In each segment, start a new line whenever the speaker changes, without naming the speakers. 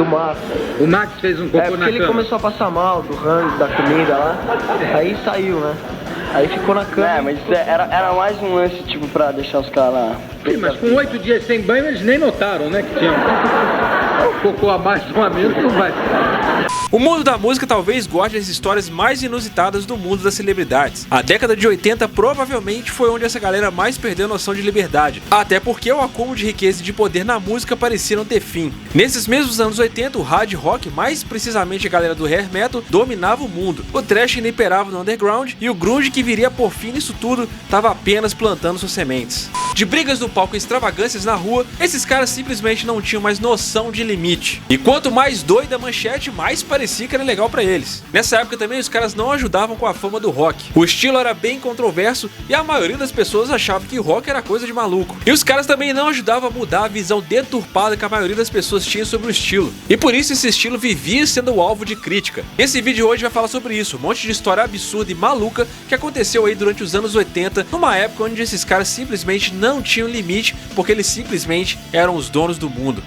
Max.
O Max fez um cocô
porque
na
ele
cama.
começou a passar mal do rango, da comida lá. Aí saiu, né? Aí ficou na cama.
É, mas era mais um lance, tipo, pra deixar os caras lá.
Sim, mas com 8 dias sem banho, eles nem notaram, né? Que tinha um cocô abaixo de uma mesa, não vai.
O mundo da música talvez guarde as histórias mais inusitadas do mundo das celebridades. A década de 80 provavelmente foi onde essa galera mais perdeu a noção de liberdade, até porque o acúmulo de riqueza e de poder na música parecia não ter fim. Nesses mesmos anos 80, o hard rock, mais precisamente a galera do hair metal, dominava o mundo. O thrash ainda imperava no underground e o grunge, que viria por fim nisso tudo, estava apenas plantando suas sementes. De brigas no palco e extravagâncias na rua, esses caras simplesmente não tinham mais noção de limite. E quanto mais doida a manchete, mais parecia que era legal pra eles. Nessa época também os caras não ajudavam com a fama do rock. O estilo era bem controverso e a maioria das pessoas achava que rock era coisa de maluco. E os caras também não ajudavam a mudar a visão deturpada que a maioria das pessoas tinha sobre o estilo. E por isso esse estilo vivia sendo o alvo de crítica. Esse vídeo hoje vai falar sobre isso, um monte de história absurda e maluca que aconteceu aí durante os anos 80, numa época onde esses caras simplesmente não tinham limite, porque eles simplesmente eram os donos do mundo.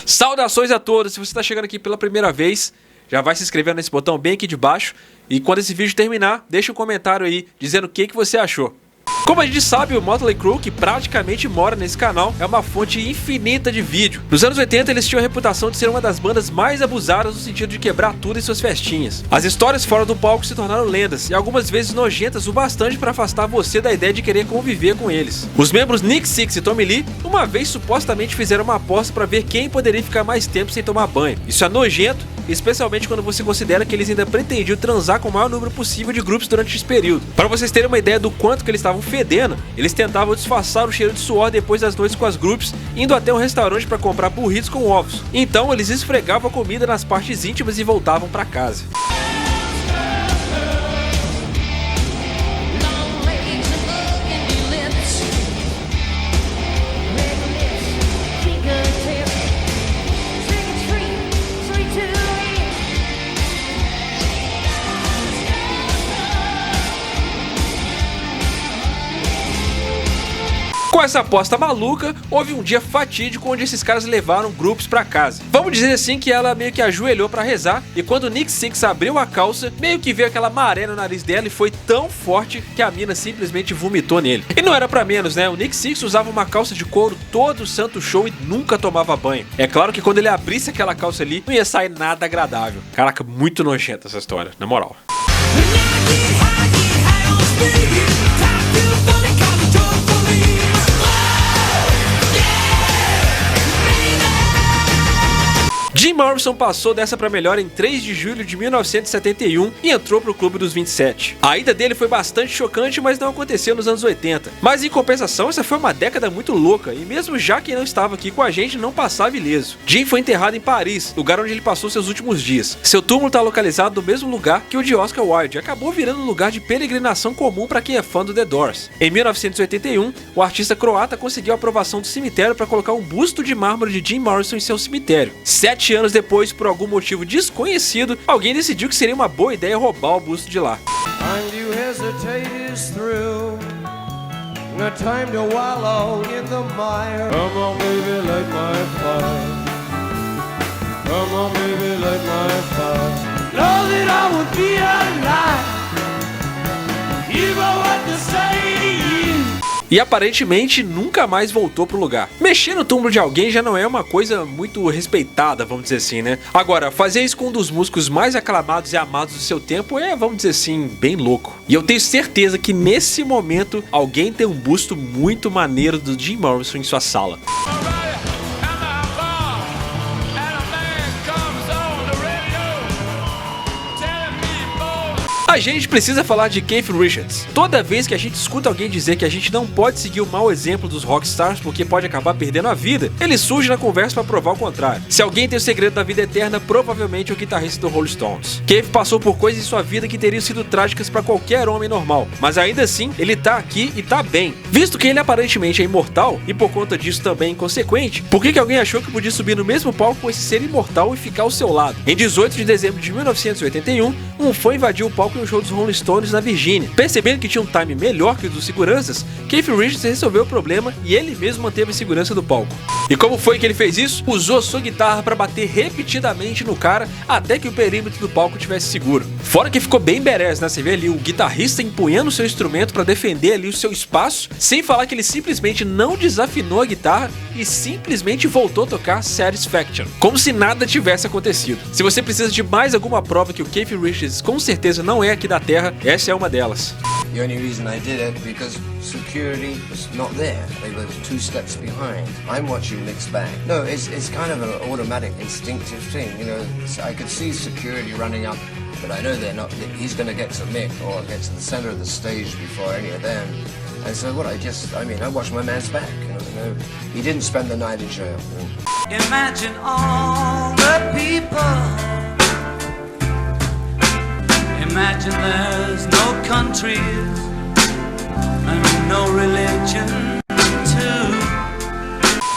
Saudações a todos, se você está chegando aqui pela primeira vez, já vai se inscrevendo nesse botão bem aqui de baixo, e quando esse vídeo terminar, deixa um comentário aí dizendo o que você achou. Como a gente sabe, o Motley Crue, que praticamente mora nesse canal, é uma fonte infinita de vídeo. Nos anos 80, eles tinham a reputação de ser uma das bandas mais abusadas no sentido de quebrar tudo em suas festinhas. As histórias fora do palco se tornaram lendas, e algumas vezes nojentas o bastante para afastar você da ideia de querer conviver com eles. Os membros Nick Six e Tommy Lee, uma vez supostamente fizeram uma aposta para ver quem poderia ficar mais tempo sem tomar banho. Isso é nojento, especialmente quando você considera que eles ainda pretendiam transar com o maior número possível de grupos durante esse período. Para vocês terem uma ideia do quanto que eles estavam fedendo, eles tentavam disfarçar o cheiro de suor depois das noites com as groups, indo até um restaurante para comprar burritos com ovos. Então eles esfregavam a comida nas partes íntimas e voltavam para casa. Com essa aposta maluca, houve um dia fatídico onde esses caras levaram grupos pra casa. Vamos dizer assim que ela meio que ajoelhou pra rezar, e quando o Nick Six abriu a calça, meio que veio aquela maré no nariz dela e foi tão forte que a mina simplesmente vomitou nele. E não era pra menos, né? O Nick Six usava uma calça de couro todo o santo show e nunca tomava banho. É claro que quando ele abrisse aquela calça ali, não ia sair nada agradável. Caraca, muito nojenta essa história, na moral. Jim Morrison passou dessa pra melhor em 3 de julho de 1971 e entrou pro Clube dos 27. A ida dele foi bastante chocante, mas não aconteceu nos anos 80. Mas em compensação, essa foi uma década muito louca, e mesmo já quem não estava aqui com a gente não passava ileso. Jim foi enterrado em Paris, lugar onde ele passou seus últimos dias. Seu túmulo está localizado no mesmo lugar que o de Oscar Wilde, e acabou virando um lugar de peregrinação comum para quem é fã do The Doors. Em 1981, o artista croata conseguiu a aprovação do cemitério para colocar um busto de mármore de Jim Morrison em seu cemitério. 7 anos depois, por algum motivo desconhecido, alguém decidiu que seria uma boa ideia roubar o busto de lá. E aparentemente nunca mais voltou pro lugar. Mexer no túmulo de alguém já não é uma coisa muito respeitada, vamos dizer assim, né? Agora, fazer isso com um dos músicos mais aclamados e amados do seu tempo é, vamos dizer assim, bem louco. E eu tenho certeza que nesse momento alguém tem um busto muito maneiro do Jim Morrison em sua sala. A gente precisa falar de Keith Richards. Toda vez que a gente escuta alguém dizer que a gente não pode seguir o mau exemplo dos rockstars porque pode acabar perdendo a vida, ele surge na conversa para provar o contrário. Se alguém tem o segredo da vida eterna, provavelmente é o guitarrista do Rolling Stones. Keith passou por coisas em sua vida que teriam sido trágicas para qualquer homem normal, mas ainda assim, ele tá aqui e tá bem. Visto que ele aparentemente é imortal, e por conta disso também inconsequente, por que alguém achou que podia subir no mesmo palco com esse ser imortal e ficar ao seu lado? Em 18 de dezembro de 1981, um fã invadiu o palco em um o show dos Rolling Stones na Virgínia. Percebendo que tinha um time melhor que o dos seguranças, Keith Richards resolveu o problema e ele mesmo manteve a segurança do palco. E como foi que ele fez isso? Usou sua guitarra para bater repetidamente no cara até que o perímetro do palco estivesse seguro. Fora que ficou bem badass, né? Você vê ali o guitarrista empunhando o seu instrumento para defender ali o seu espaço, sem falar que ele simplesmente não desafinou a guitarra e simplesmente voltou a tocar Satisfaction, como se nada tivesse acontecido. Se você precisa de mais alguma prova que o Keith Richards com certeza não é aqui da Terra, essa é uma delas.
The only reason I did it because security was not there. They were 2 steps behind. I'm watching mixed bag. No, it's kind of an automatic, instinctive thing. You know, I could see security running up, but I know they're not. He's going to get to Mick or get to the center of the stage before any of them. And so what? I watched my man's back. You know, he didn't spend the night in jail.
Imagine all the people. Imagine there's no countries and no religion too.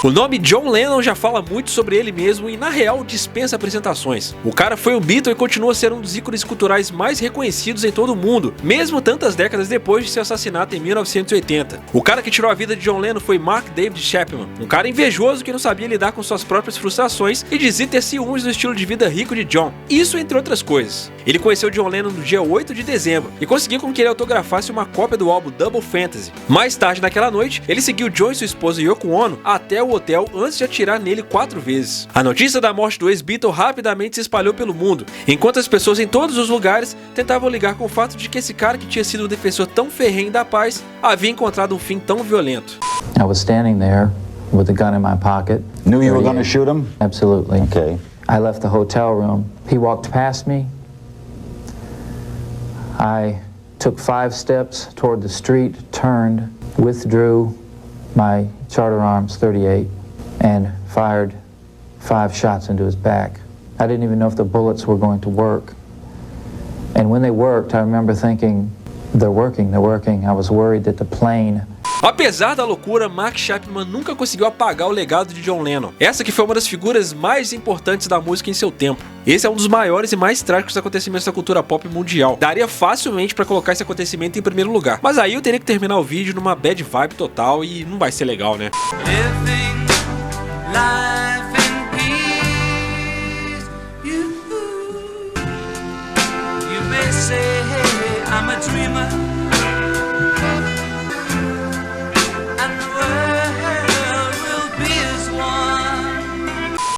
O nome John Lennon já fala muito sobre ele mesmo e, na real, dispensa apresentações. O cara foi um Beatle e continua a ser um dos ícones culturais mais reconhecidos em todo o mundo, mesmo tantas décadas depois de seu assassinato em 1980. O cara que tirou a vida de John Lennon foi Mark David Chapman, um cara invejoso que não sabia lidar com suas próprias frustrações e dizia ter ciúmes do estilo de vida rico de John. Isso entre outras coisas. Ele conheceu John Lennon no dia 8 de dezembro e conseguiu com que ele autografasse uma cópia do álbum Double Fantasy. Mais tarde naquela noite, ele seguiu John e sua esposa Yoko Ono até o hotel antes de atirar nele 4 vezes. A notícia da morte do ex-Beatle rapidamente se espalhou pelo mundo, enquanto as pessoas em todos os lugares tentavam ligar com o fato de que esse cara que tinha sido um defensor tão ferrenho da paz havia encontrado um fim tão violento.
I was standing there with the gun in my pocket.
Knew you were going to shoot him?
Absolutely.
Okay.
I left the hotel room. He walked past me. I took 5 steps toward the street, turned, withdrew my Charter Arms 38 and fired 5 shots into his back. I didn't even know if the bullets were going to work. And when they worked, I remember thinking, they're working. I was worried that the plane...
Apesar da loucura, Mark Chapman nunca conseguiu apagar o legado de John Lennon. Essa que foi uma das figuras mais importantes da música em seu tempo. Esse é um dos maiores e mais trágicos acontecimentos da cultura pop mundial. Daria facilmente pra colocar esse acontecimento em primeiro lugar. Mas aí eu teria que terminar o vídeo numa bad vibe total e não vai ser legal, né?
Life in peace. You may say, hey, I'm a dreamer.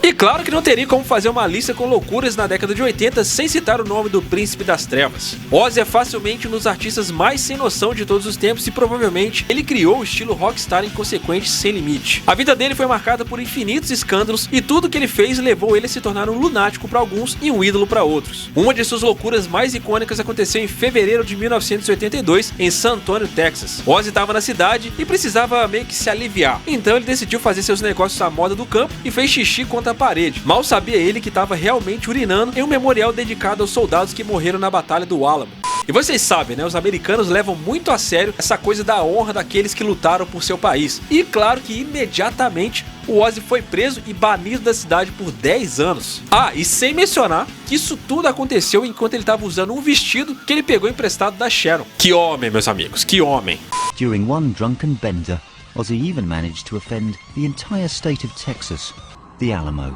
E claro que não teria como fazer uma lista com loucuras na década de 80 sem citar o nome do Príncipe das Trevas. Ozzy é facilmente um dos artistas mais sem noção de todos os tempos e provavelmente ele criou o estilo rockstar inconsequente sem limite. A vida dele foi marcada por infinitos escândalos e tudo que ele fez levou ele a se tornar um lunático para alguns e um ídolo para outros. Uma de suas loucuras mais icônicas aconteceu em fevereiro de 1982 em San Antonio, Texas. Ozzy estava na cidade e precisava meio que se aliviar, então ele decidiu fazer seus negócios à moda do campo e fez xixi contra a parede. Mal sabia ele que estava realmente urinando em um memorial dedicado aos soldados que morreram na Batalha do Alamo. E vocês sabem, né? Os americanos levam muito a sério essa coisa da honra daqueles que lutaram por seu país. E claro que imediatamente o Ozzy foi preso e banido da cidade por 10 anos. Ah, e sem mencionar que isso tudo aconteceu enquanto ele estava usando um vestido que ele pegou emprestado da Sharon. Que homem, meus amigos, que homem.
During one drunken bender, Ozzy even managed to offend the entire state of Texas, the Alamo.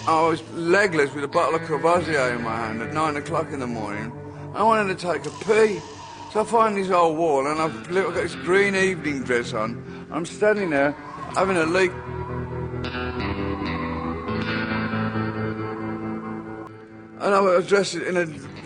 I was legless with a bottle of Courvoisier in my hand at 9 o'clock in the morning. I wanted to take a pee, so I find this old wall and I've got this green evening dress on. I'm standing there having a leak. And I was dressed in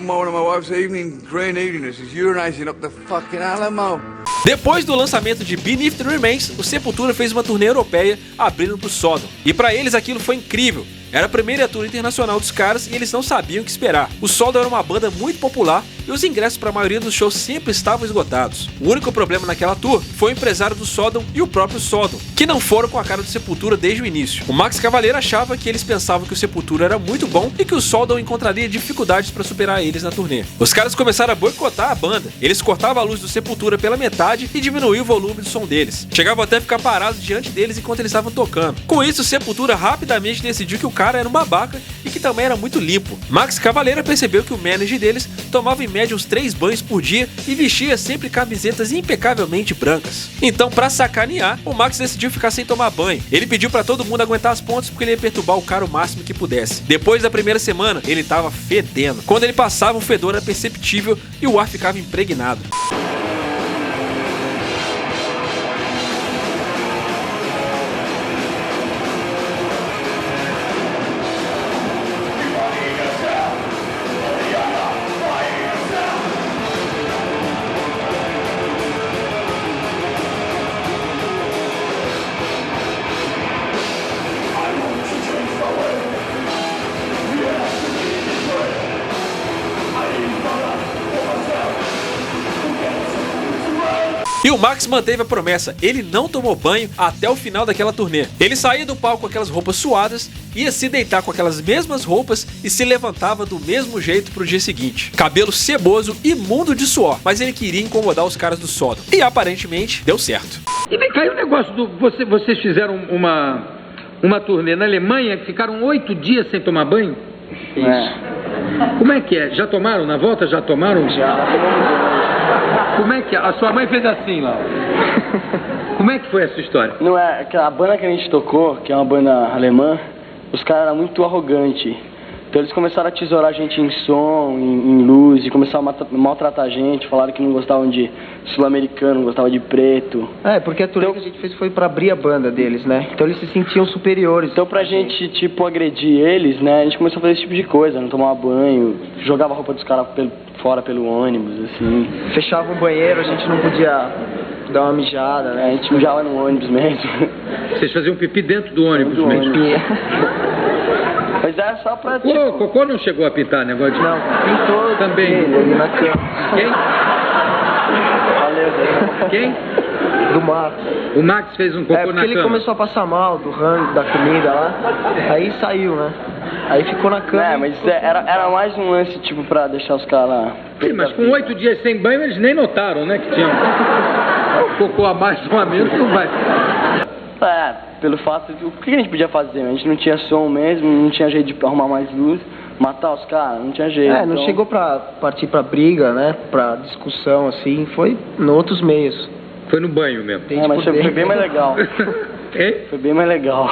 one of my wife's green evening dresses, urinating up the fucking Alamo.
Depois do lançamento de Beneath the Remains, o Sepultura fez uma turnê europeia abrindo pro Sodom. E pra eles aquilo foi incrível. Era a primeira tour internacional dos caras e eles não sabiam o que esperar. O Sodom era uma banda muito popular e os ingressos para a maioria dos shows sempre estavam esgotados. O único problema naquela tour foi o empresário do Sodom e o próprio Sodom, que não foram com a cara do Sepultura desde o início. O Max Cavalera achava que eles pensavam que o Sepultura era muito bom e que o Sodom encontraria dificuldades para superar eles na turnê. Os caras começaram a boicotar a banda. Eles cortavam a luz do Sepultura pela metade e diminuíam o volume do som deles. Chegavam até a ficar parados diante deles enquanto eles estavam tocando. Com isso, o Sepultura rapidamente decidiu que o cara cara era um babaca e que também era muito limpo. Max Cavalera percebeu que o manager deles tomava em média uns 3 banhos por dia e vestia sempre camisetas impecavelmente brancas. Então, pra sacanear, o Max decidiu ficar sem tomar banho. Ele pediu pra todo mundo aguentar as pontas porque ele ia perturbar o cara o máximo que pudesse. Depois da primeira semana, ele tava fedendo. Quando ele passava, o fedor era perceptível e o ar ficava impregnado. E o Max manteve a promessa, ele não tomou banho até o final daquela turnê. Ele saía do palco com aquelas roupas suadas, ia se deitar com aquelas mesmas roupas e se levantava do mesmo jeito pro dia seguinte. Cabelo ceboso, imundo de suor, mas ele queria incomodar os caras do Sodom. E aparentemente deu certo.
E vem cá, o negócio do... Vocês fizeram uma turnê na Alemanha que ficaram 8 dias sem tomar banho?
Isso.
Como é que é? Já tomaram? Na volta já tomaram?
Já.
Como é que é? A sua mãe fez assim lá. Como é que foi essa história?
Não é, a banda que a gente tocou, que é uma banda alemã, os caras eram muito arrogantes. Então eles começaram a tesourar a gente em som, em luz, e começaram a maltratar a gente, falaram que não gostavam de sul-americano, não gostavam de preto.
É, porque a turnê que a gente fez foi pra abrir a banda deles, né? Então eles se sentiam superiores.
Então pra gente, tipo, agredir eles, né, a gente começou a fazer esse tipo de coisa, não tomava banho, jogava a roupa dos caras fora pelo ônibus, assim.
Fechava um banheiro, a gente não podia dar uma mijada, né?
A gente mijava no ônibus mesmo.
Vocês faziam pipi dentro do ônibus
Do
mesmo?
ônibus. Mas era só pra...
O Cocô não chegou a pintar negócio de...
Não, pintou
também.
Ele ali na cama.
Quem?
Valeu,
Quem?
Do Max.
O Max fez um cocô
porque
na
ele
cama.
começou a passar mal do rango, da comida lá. Aí saiu, né? Aí ficou na cama.
É, mas era mais um lance, tipo, pra deixar os caras...
Sim, mas com 8 dias sem banho, eles nem notaram, né? Que tinha um cocô abaixo do lamento, não vai...
É, pelo fato de... O que a gente podia fazer? A gente não tinha som mesmo, não tinha jeito de arrumar mais luz. Matar os caras, não tinha jeito.
É, não
então...
chegou pra partir pra briga, né? Pra discussão, assim. Foi em outros meios.
Foi no banho mesmo.
É, mas foi bem mais legal. Foi bem mais legal.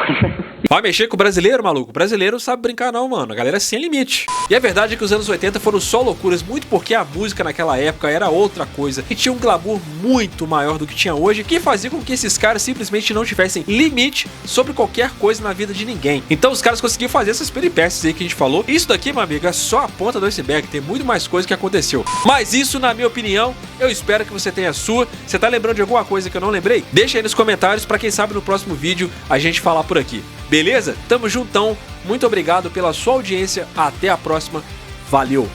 Vai mexer com o brasileiro, maluco? O brasileiro não sabe brincar não, mano. A galera é sem limite. E a verdade é que os anos 80 foram só loucuras, muito porque a música naquela época era outra coisa. E tinha um glamour muito maior do que tinha hoje, que fazia com que esses caras simplesmente não tivessem limite sobre qualquer coisa na vida de ninguém. Então os caras conseguiam fazer essas peripécias aí que a gente falou. Isso daqui, meu amigo, é só a ponta do iceberg. Tem muito mais coisa que aconteceu. Mas isso, na minha opinião, eu espero que você tenha a sua. Você tá lembrando de alguma coisa que eu não lembrei? Deixa aí nos comentários pra quem sabe no próximo vídeo a gente falar por aqui. Beleza? Tamo juntão. Muito obrigado pela sua audiência. Até a próxima. Valeu!